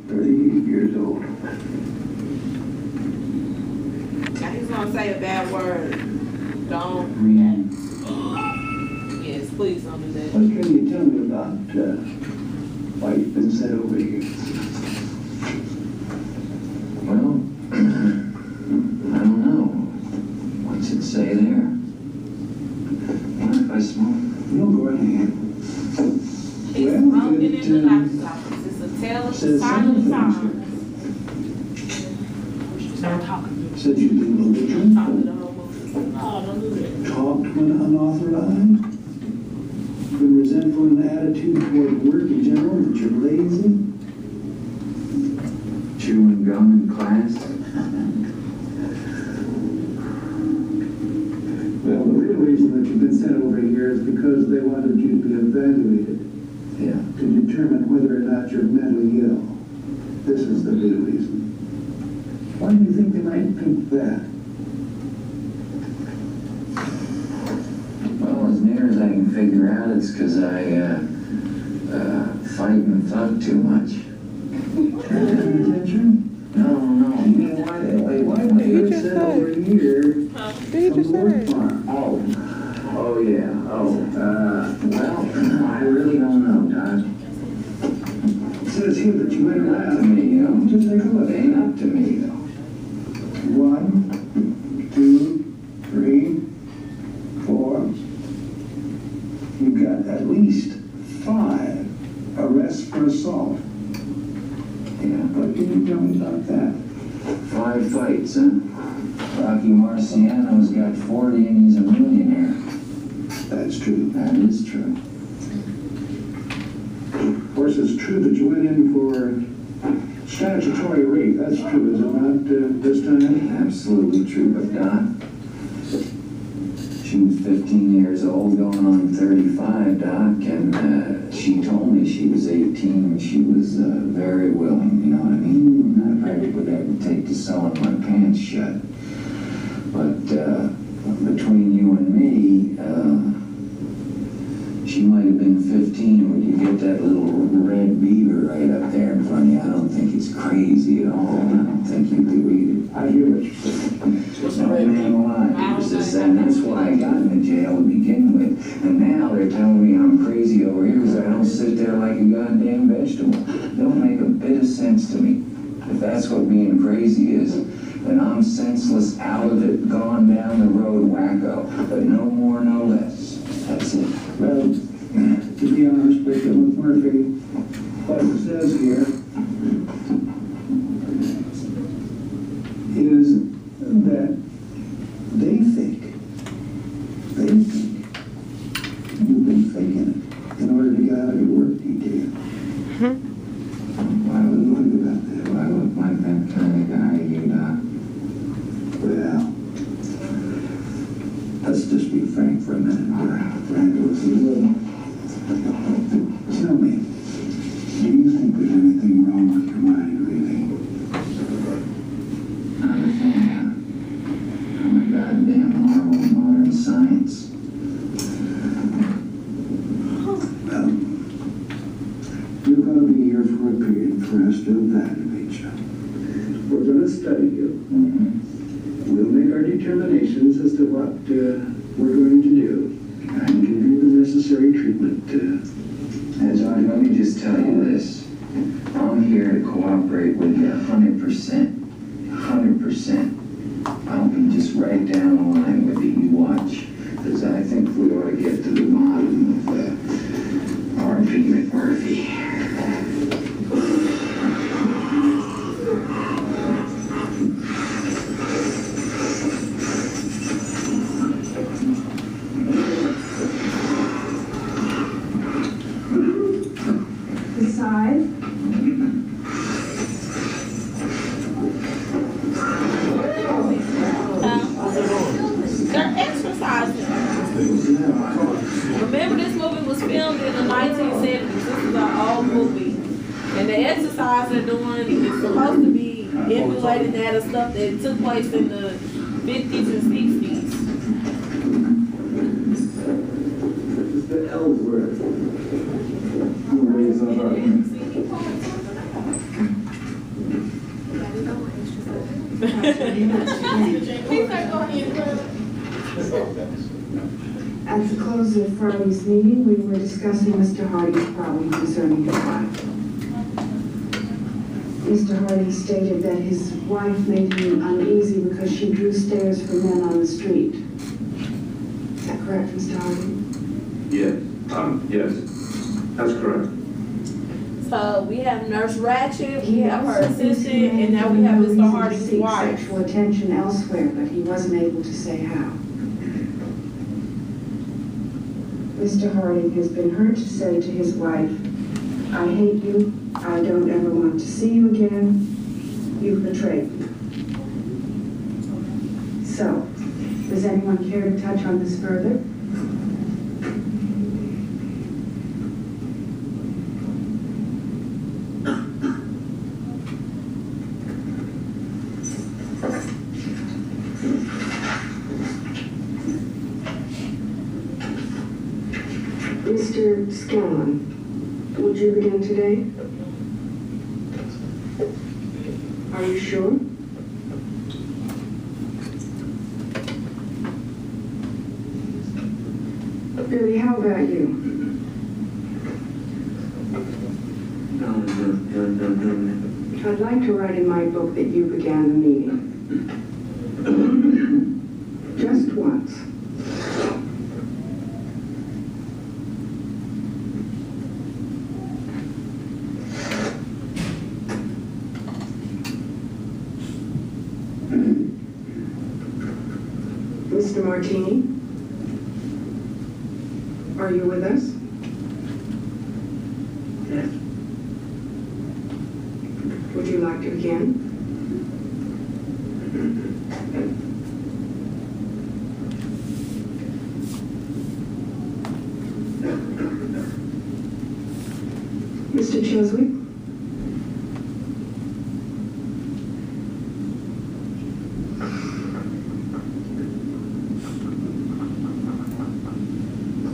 38 years old. Now he's gonna say a bad word. Don't react. Yes, please don't do that. What can you tell me about what's been said over here? Well, I don't know. What's it say there? What if I smoke? No, go ahead. He's smoking in the doctor's office. It's a tale of silent times. Start talking. Said you've been belligerent. Talking the whole movie. No, don't do that. Talked when unauthorized. Been resentful in the attitude toward work in general, that you're lazy. Chewing gum in class? Well, the real reason that you've been sent over here is because they wanted you to be evaluated Yeah. to determine whether or not you're mentally ill. This is the real reason. Why do you think they might think that? Well, as near as I can figure out, it's because I fight and thug too much. Attention? No. Why were you sent over here from the work farm? Oh yeah. Well, I really don't know, Doc. It says here that you went Up to around. me, you know. Just take a look. It ain't up to me, though. 1, 2, 3, 4. You've got at least 5 arrests for assault. Yeah. What can you tell me about that? 5 fights, huh? Rocky Marciano's got 40 and he's a millionaire. That's true. That is true. Of course, it's true that you went in for statutory rape. That's true, is it not, this time? Absolutely true, but Doc, she was 15 years old, going on 35, Doc, and she told me she was 18 and she was very willing, you know what I mean? Not if I had whatever it take to sewing my pants shut. But between you and me, she might have been 15 when you get that little red beaver right up there in front of you. I don't think it's crazy at all. I don't think you do either. I hear what you're saying. No man alive. And that's why I got into jail to begin with. And now they're telling me I'm crazy over here because I don't sit there like a goddamn vegetable. It don't make a bit of sense to me. If that's what being crazy is, then I'm senseless, out of it, gone down the road wacko. But no more, no less. That's it. Well, to be honest with you, with Murphy, what it says here is that they think you've been faking it in order to get out of your work detail. Why would you think about that? Why look like that kind of guy, you Doc? Well, let's just be frank for a minute. All right, frank with you. Tell me, do you think there's anything wrong with your mind, really? Not a thing. I'm a goddamn marvel of modern science. Well, you're going to be here for a period for us to evaluate you. We're going to study you. We'll make our determinations as to what we're going to do and give you the necessary treatment. And Johnny, let me just tell you this. I'm here to cooperate with you 100%. 100%. I'll be just right down the line with you. You watch. Because I think we ought to get to the bottom of R.P. McMurphy. Decide. They're exercising. Remember, this movie was filmed in the 1970s. This is an old movie. And the exercise they're doing is supposed to be emulating that of stuff that took place in the 50s and 60s. It's the Ellsworth. Who raised our At the close of Friday's meeting, we were discussing Mr. Hardy's problem concerning his wife. Mr. Hardy stated that his wife made him uneasy because she drew stares from men on the street. Is that correct, Mr. Hardy? Yes, that's correct. So we have Nurse Ratchet, we have her assistant, and now we have Mr. Hardy's Seek wife. sexual attention elsewhere, but he wasn't able to say how. Mr. Harding has been heard to say to his wife, "I hate you. I don't ever want to see you again. You've betrayed me." So, does anyone care to touch on this further? Mr. Scanlon, would you begin today? Are you sure? Billy, how about you? I'd like to write in my book that you began the meeting. Just once. Mr. Martini, are you with us? Yes. Would you like to begin? Mr. Cheswick?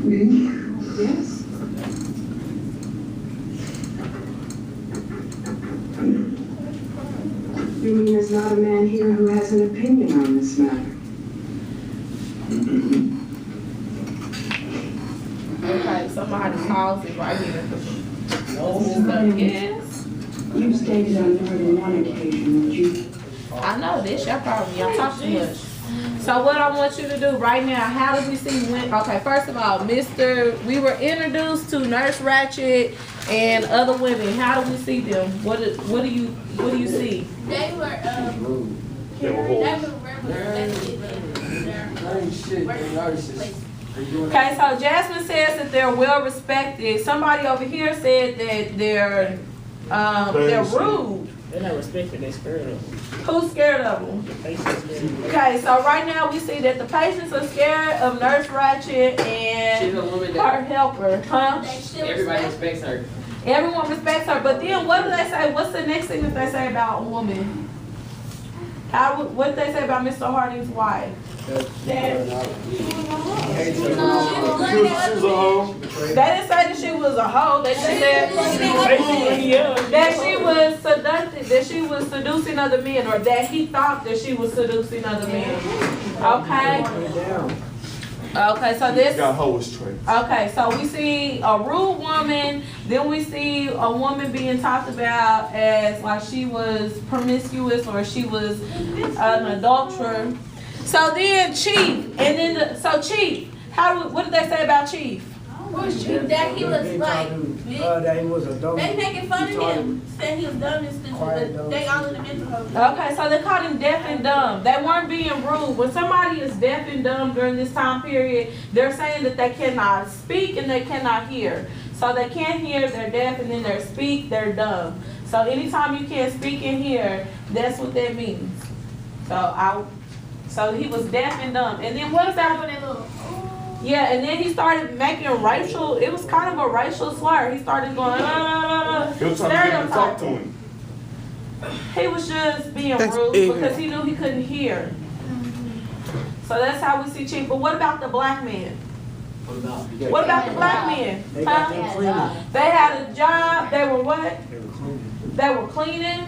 Me? Yes. You mean there's not a man here who has an opinion on this matter? Okay, somebody calls it right here. Yes. You've stated on more than one occasion that you... I know, this your problem, y'all talk too much. So what I want you to do right now, how do we see when, okay, first of all, we were introduced to Nurse Ratchet and other women. How do we see them? What do you see? They were Okay, so Jasmine says that they're well respected. Somebody over here said that they're rude. They're not respected, they're scared of them. Who's scared of them? The patient's scared of them. Okay, so right now we see that the patients are scared of Nurse Ratchet and She's a woman her that helper, huh? everybody respects her. Everyone respects her, but then what do they say? What's the next thing that they say about a woman? What do they say about Mr. Harding's wife? She was a hoe. They didn't say that she was a hoe. They just said that she was seductive, that she was seducing other men, or that he thought that she was seducing other men. Okay. Okay, so this. Got hoes traits. Okay, so we see a rude woman, then we see a woman being talked about as like she was promiscuous or she was an adulterer. So then Chief, and then Chief, what did they say about Chief? that he was like, That he was a dumb. they making fun of him, saying he was dumb and stupid, but they all in the mental health. Okay, so they called him deaf and dumb. They weren't being rude. When somebody is deaf and dumb during this time period, they're saying that they cannot speak and they cannot hear. So they can't hear, they're deaf, and then they're dumb. So anytime you can't speak and hear, that's what that means. So he was deaf and dumb. And then what is that? Yeah, and then he started making racial, it was kind of a racial slur. He started going, He was trying to get him to talk to him. He was just being rude because he knew he couldn't hear. So that's how we see Chief. But what about the black man? What about the black men? Huh? They had a job. They were what? They were cleaning.